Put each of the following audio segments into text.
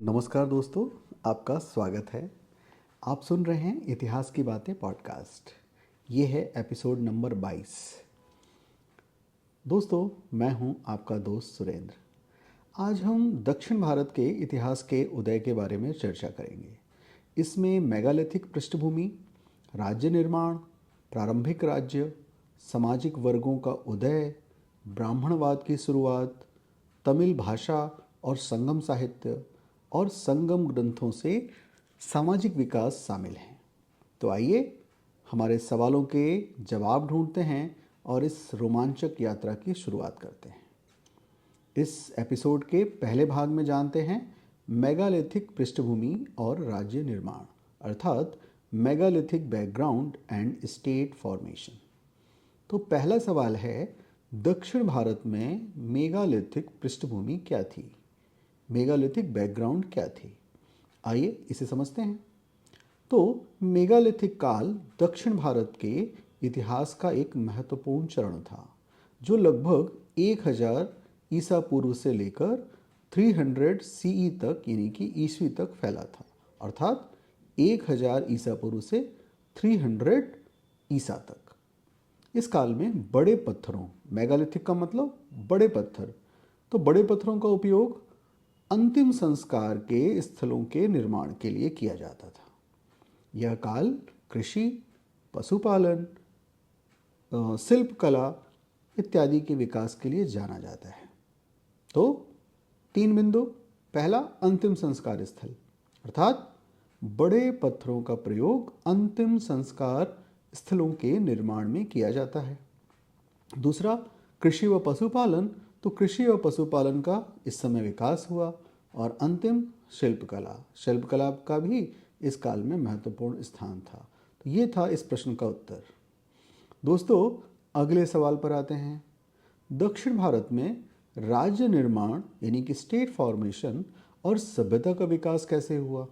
नमस्कार दोस्तों, आपका स्वागत है। आप सुन रहे हैं इतिहास की बातें पॉडकास्ट। ये है एपिसोड नंबर 22। दोस्तों, मैं हूं आपका दोस्त सुरेंद्र। आज हम दक्षिण भारत के इतिहास के उदय के बारे में चर्चा करेंगे। इसमें मेगालिथिक पृष्ठभूमि, राज्य निर्माण, प्रारंभिक राज्य, सामाजिक वर्गों का उदय, ब्राह्मणवाद की शुरुआत, तमिल भाषा और संगम साहित्य और संगम ग्रंथों से सामाजिक विकास शामिल हैं। तो आइए हमारे सवालों के जवाब ढूंढते हैं और इस रोमांचक यात्रा की शुरुआत करते हैं। इस एपिसोड के पहले भाग में जानते हैं मेगालिथिक पृष्ठभूमि और राज्य निर्माण, अर्थात megalithic background and state formation. तो पहला सवाल है, दक्षिण भारत में मेगालिथिक पृष्ठभूमि क्या थी? मेगालिथिक बैकग्राउंड क्या थी? आइए इसे समझते हैं। तो मेगालिथिक काल दक्षिण भारत के इतिहास का एक महत्वपूर्ण चरण था, जो लगभग 1000 ईसा पूर्व से लेकर 300 सीई तक यानी कि ईस्वी तक फैला था। अर्थात 1000 ईसा पूर्व से 300 ईसा तक। इस काल में बड़े पत्थरों, मेगालिथिक का मतलब बड़े पत्थर, तो बड़े पत्थरों का उपयोग अंतिम संस्कार के स्थलों के निर्माण के लिए किया जाता था। यह काल कृषि, पशुपालन, शिल्प कला इत्यादि के विकास के लिए जाना जाता है। तो 3 बिंदु। पहला, अंतिम संस्कार स्थल, अर्थात बड़े पत्थरों का प्रयोग अंतिम संस्कार स्थलों के निर्माण में किया जाता है। दूसरा, कृषि व पशुपालन, तो कृषि व पशुपालन का इस समय विकास हुआ। और अंतिम, शिल्पकला। शिल्पकला का भी इस काल में महत्वपूर्ण स्थान था। तो ये था इस प्रश्न का उत्तर। दोस्तों, अगले सवाल पर आते हैं। दक्षिण भारत में राज्य निर्माण यानी कि स्टेट फॉर्मेशन और सभ्यता का विकास कैसे हुआ?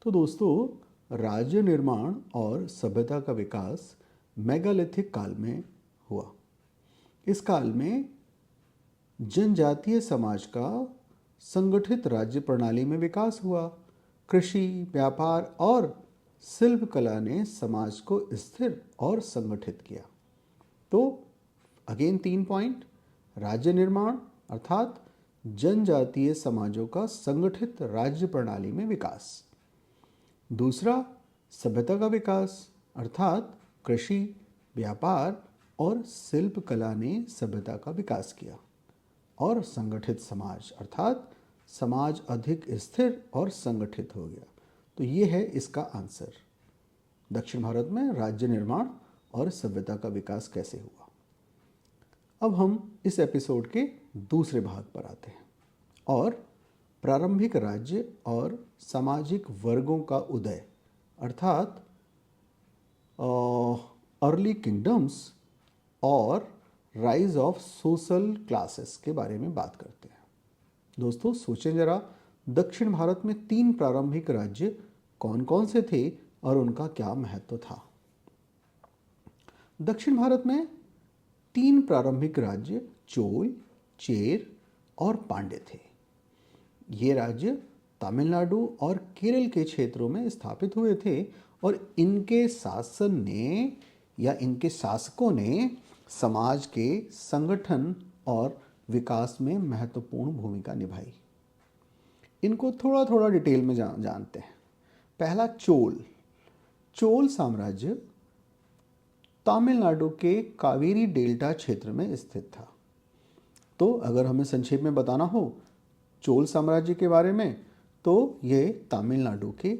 तो दोस्तों, राज्य निर्माण और सभ्यता का विकास मेगालिथिक काल में हुआ। इस काल में जनजातीय समाज का संगठित राज्य प्रणाली में विकास हुआ। कृषि, व्यापार और शिल्प कला ने समाज को स्थिर और संगठित किया। तो अगेन 3 पॉइंट। राज्य निर्माण अर्थात जनजातीय समाजों का संगठित राज्य प्रणाली में विकास। दूसरा, सभ्यता का विकास अर्थात कृषि, व्यापार और शिल्प कला ने सभ्यता का विकास किया। और संगठित समाज अर्थात समाज अधिक स्थिर और संगठित हो गया। तो ये है इसका आंसर। दक्षिण भारत में राज्य निर्माण और सभ्यता का विकास कैसे हुआ? अब हम इस एपिसोड के दूसरे भाग पर आते हैं और प्रारंभिक राज्य और सामाजिक वर्गों का उदय अर्थात अर्ली किंगडम्स और राइज ऑफ सोशल क्लासेस के बारे में बात करते हैं। दोस्तों, सोचें जरा, दक्षिण भारत में 3 प्रारंभिक राज्य कौन कौन से थे और उनका क्या महत्व था? दक्षिण भारत में 3 प्रारंभिक राज्य चोल, चेर और पांड्य थे। ये राज्य तमिलनाडु और केरल के क्षेत्रों में स्थापित हुए थे और इनके शासन ने या इनके शासकों ने समाज के संगठन और विकास में महत्वपूर्ण भूमिका निभाई। इनको थोड़ा थोड़ा डिटेल में जानते हैं। पहला, चोल। चोल साम्राज्य तमिलनाडु के कावेरी डेल्टा क्षेत्र में स्थित था। तो अगर हमें संक्षेप में बताना हो चोल साम्राज्य के बारे में, तो ये तमिलनाडु के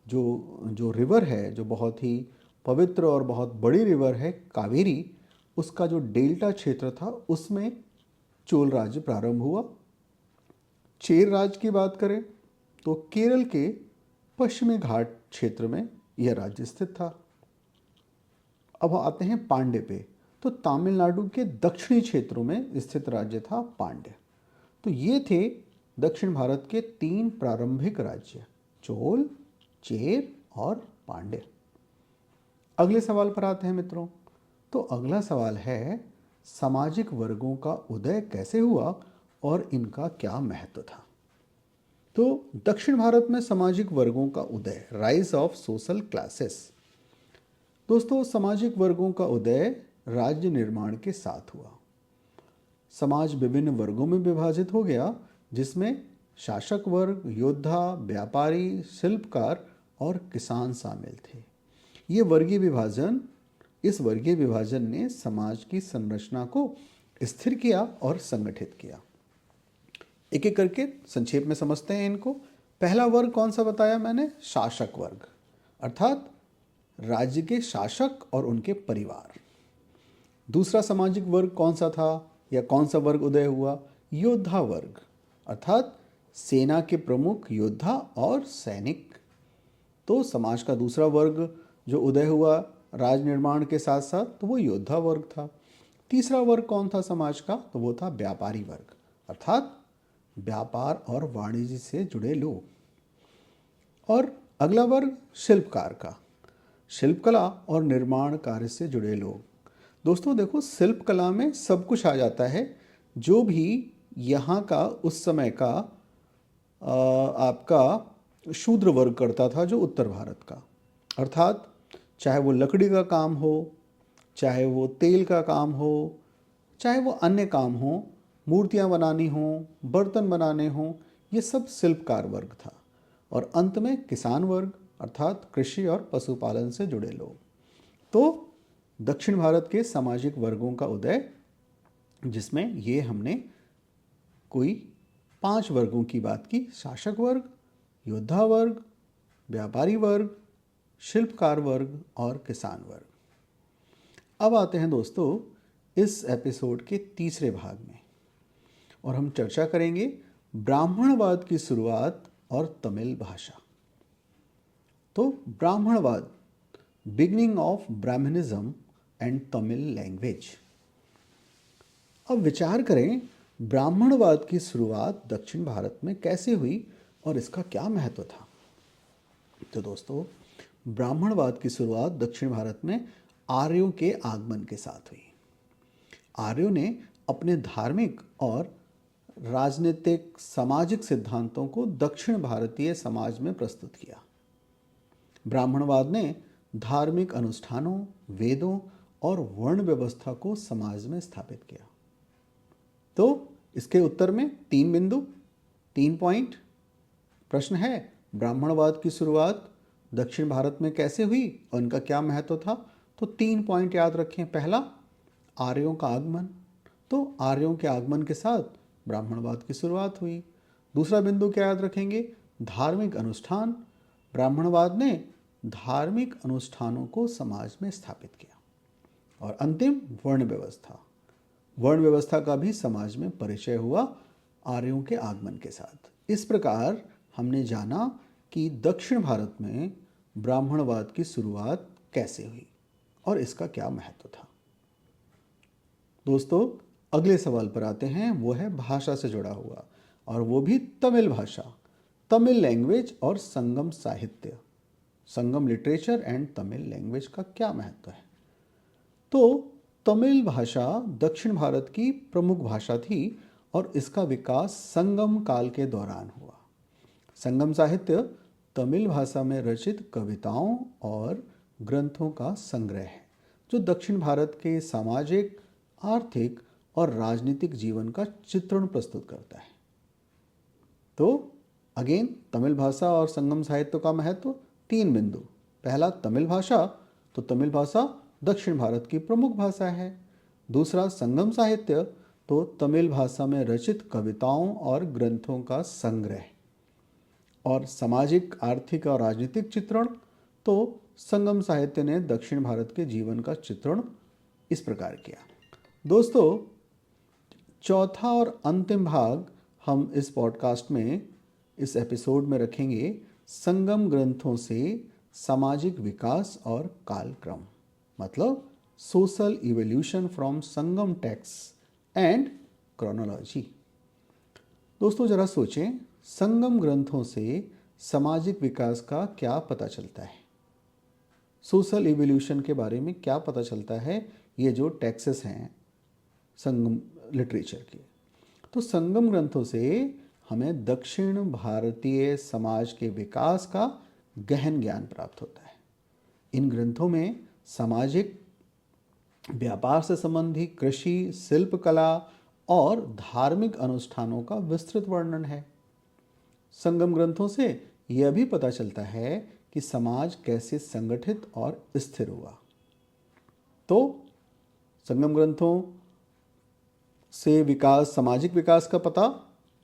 जो रिवर है, जो बहुत ही पवित्र और बहुत बड़ी रिवर है कावेरी, उसका जो डेल्टा क्षेत्र था उसमें चोल राज्य प्रारंभ हुआ। चेर राज्य की बात करें तो केरल के पश्चिमी घाट क्षेत्र में यह राज्य स्थित था। अब आते हैं पांड्य पे। तो तमिलनाडु के दक्षिणी क्षेत्रों में स्थित राज्य था पांड्य। तो ये थे दक्षिण भारत के 3 प्रारंभिक राज्य, चोल, चेर और पांड्य। अगले सवाल पर आते हैं मित्रों। तो अगला सवाल है, सामाजिक वर्गों का उदय कैसे हुआ और इनका क्या महत्व था? तो दक्षिण भारत में सामाजिक वर्गों का उदय, राइज ऑफ सोशल क्लासेस। दोस्तों, सामाजिक वर्गों का उदय राज्य निर्माण के साथ हुआ। समाज विभिन्न वर्गों में विभाजित हो गया, जिसमें शासक वर्ग, योद्धा, व्यापारी, शिल्पकार और किसान शामिल थे। इस वर्गीय विभाजन ने समाज की संरचना को स्थिर किया और संगठित किया। एक एक करके संक्षेप में समझते हैं इनको। पहला वर्ग कौन सा बताया मैंने? शासक वर्ग, अर्थात राज्य के शासक और उनके परिवार। दूसरा सामाजिक वर्ग कौन सा था या कौन सा वर्ग उदय हुआ? योद्धा वर्ग, अर्थात सेना के प्रमुख योद्धा और सैनिक। तो समाज का दूसरा वर्ग जो उदय हुआ राज निर्माण के साथ साथ, तो वो योद्धा वर्ग था। तीसरा वर्ग कौन था समाज का? तो वो था व्यापारी वर्ग, अर्थात व्यापार और वाणिज्य से जुड़े लोग। और अगला वर्ग शिल्पकार का, शिल्पकला और निर्माण कार्य से जुड़े लोग। दोस्तों देखो, शिल्पकला में सब कुछ आ जाता है, जो भी यहाँ का उस समय का आपका शूद्र वर्ग करता था, जो उत्तर भारत का, अर्थात चाहे वो लकड़ी का काम हो, चाहे वो तेल का काम हो, चाहे वो अन्य काम हो, मूर्तियाँ बनानी हो, बर्तन बनाने हों, ये सब शिल्पकार वर्ग था। और अंत में किसान वर्ग, अर्थात कृषि और पशुपालन से जुड़े लोग। तो दक्षिण भारत के सामाजिक वर्गों का उदय, जिसमें ये हमने कोई 5 वर्गों की बात की: शासक वर्ग, योद्धा वर्ग, व्यापारी वर्ग, शिल्पकार वर्ग और किसान वर्ग। अब आते हैं दोस्तों इस एपिसोड के तीसरे भाग में, और हम चर्चा करेंगे ब्राह्मणवाद की शुरुआत और तमिल भाषा। तो ब्राह्मणवाद, beginning of Brahminism and Tamil language. अब विचार करें, ब्राह्मणवाद की शुरुआत दक्षिण भारत में कैसे हुई और इसका क्या महत्व था। तो दोस्तों, ब्राह्मणवाद की शुरुआत दक्षिण भारत में आर्यों के आगमन के साथ हुई। आर्यों ने अपने धार्मिक और राजनीतिक सामाजिक सिद्धांतों को दक्षिण भारतीय समाज में प्रस्तुत किया। ब्राह्मणवाद ने धार्मिक अनुष्ठानों, वेदों और वर्ण व्यवस्था को समाज में स्थापित किया। तो इसके उत्तर में 3 बिंदु, 3 पॉइंट। प्रश्न है, ब्राह्मणवाद की शुरुआत दक्षिण भारत में कैसे हुई और उनका क्या महत्व था? तो 3 पॉइंट याद रखें। पहला, आर्यों का आगमन। तो आर्यों के आगमन के साथ ब्राह्मणवाद की शुरुआत हुई। दूसरा बिंदु क्या याद रखेंगे? धार्मिक अनुष्ठान। ब्राह्मणवाद ने धार्मिक अनुष्ठानों को समाज में स्थापित किया। और अंतिम, वर्ण व्यवस्था। वर्ण व्यवस्था का भी समाज में परिचय हुआ आर्यों के आगमन के साथ। इस प्रकार हमने जाना कि दक्षिण भारत में ब्राह्मणवाद की शुरुआत कैसे हुई और इसका क्या महत्व था। दोस्तों, अगले सवाल पर आते हैं। वो है भाषा से जुड़ा हुआ, और वो भी तमिल भाषा, तमिल लैंग्वेज और संगम साहित्य, संगम लिटरेचर एंड तमिल लैंग्वेज का क्या महत्व है। तो तमिल भाषा दक्षिण भारत की प्रमुख भाषा थी और इसका विकास संगम काल के दौरान हुआ। संगम साहित्य तमिल भाषा में रचित कविताओं और ग्रंथों का संग्रह है, जो दक्षिण भारत के सामाजिक, आर्थिक और राजनीतिक जीवन का चित्रण प्रस्तुत करता है। तो अगेन, तमिल भाषा और संगम साहित्य का महत्व, 3 बिंदु। पहला, तमिल भाषा। तो तमिल भाषा दक्षिण भारत की प्रमुख भाषा है। दूसरा, संगम साहित्य। तो तमिल भाषा में रचित कविताओं और ग्रंथों का संग्रह। और सामाजिक, आर्थिक और राजनीतिक चित्रण। तो संगम साहित्य ने दक्षिण भारत के जीवन का चित्रण इस प्रकार किया। दोस्तों, चौथा और अंतिम भाग हम इस पॉडकास्ट में, इस एपिसोड में रखेंगे संगम ग्रंथों से सामाजिक विकास और कालक्रम, मतलब social evolution from Sangam text and chronology. दोस्तों, जरा सोचें, संगम ग्रंथों से सामाजिक विकास का क्या पता चलता है, सोशल इवोल्यूशन के बारे में क्या पता चलता है, ये जो टेक्सेस हैं संगम लिटरेचर के। तो संगम ग्रंथों से हमें दक्षिण भारतीय समाज के विकास का गहन ज्ञान प्राप्त होता है। इन ग्रंथों में सामाजिक, व्यापार से संबंधी, कृषि, शिल्पकला और धार्मिक अनुष्ठानों का विस्तृत वर्णन है। संगम ग्रंथों से यह भी पता चलता है कि समाज कैसे संगठित और स्थिर हुआ। तो संगम ग्रंथों से विकास, सामाजिक विकास का पता,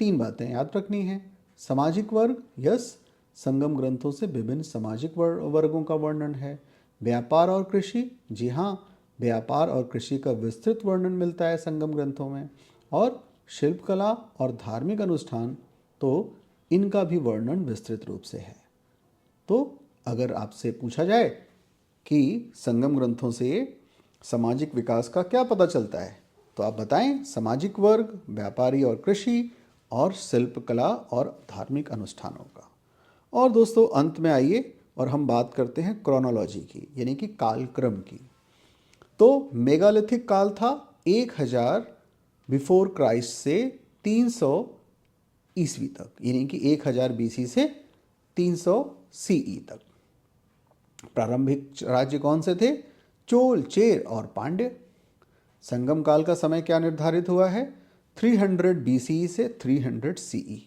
3 बातें याद रखनी है। सामाजिक वर्ग, यस, संगम ग्रंथों से विभिन्न सामाजिक वर्गों का वर्णन है। व्यापार और कृषि, जी हाँ, व्यापार और कृषि का विस्तृत वर्णन मिलता है संगम ग्रंथों में। और शिल्पकला और धार्मिक अनुष्ठान, तो इनका भी वर्णन विस्तृत रूप से है। तो अगर आपसे पूछा जाए कि संगम ग्रंथों से सामाजिक विकास का क्या पता चलता है, तो आप बताएं सामाजिक वर्ग, व्यापारी और कृषि, और शिल्पकला और धार्मिक अनुष्ठानों का। और दोस्तों अंत में आइए और हम बात करते हैं क्रोनोलॉजी की, यानी कि कालक्रम की। तो मेगालिथिक काल था 1000 बिफोर क्राइस्ट से 300 ईस्वी तक, यानी कि 1000 बीसी से 300 सीई तक। प्रारंभिक राज्य कौन से थे? चोल, चेर और पांड्य। संगम काल का समय क्या निर्धारित हुआ है? 300 बीसी से 300 सीई।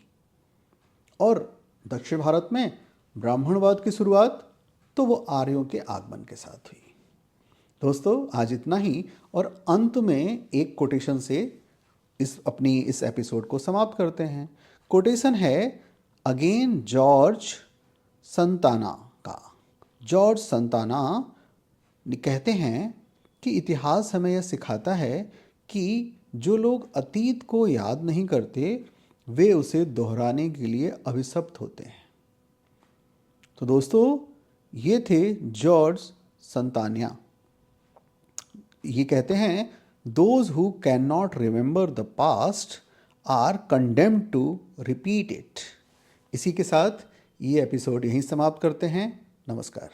और दक्षिण भारत में ब्राह्मणवाद की शुरुआत, तो वो आर्यों के आगमन के साथ हुई। दोस्तों आज इतना ही, और अंत में एक कोटेशन से इस एपिसोड को समाप्त करते हैं। कोटेशन है अगेन जॉर्ज संताना का। जॉर्ज संताना कहते हैं कि इतिहास हमें यह सिखाता है कि जो लोग अतीत को याद नहीं करते, वे उसे दोहराने के लिए अभिशप्त होते हैं। तो दोस्तों ये थे जॉर्ज संतानिया। ये कहते हैं those who can not remember the past are condemned to repeat it. इसी के साथ ये एपिसोड यहीं समाप्त करते हैं। नमस्कार।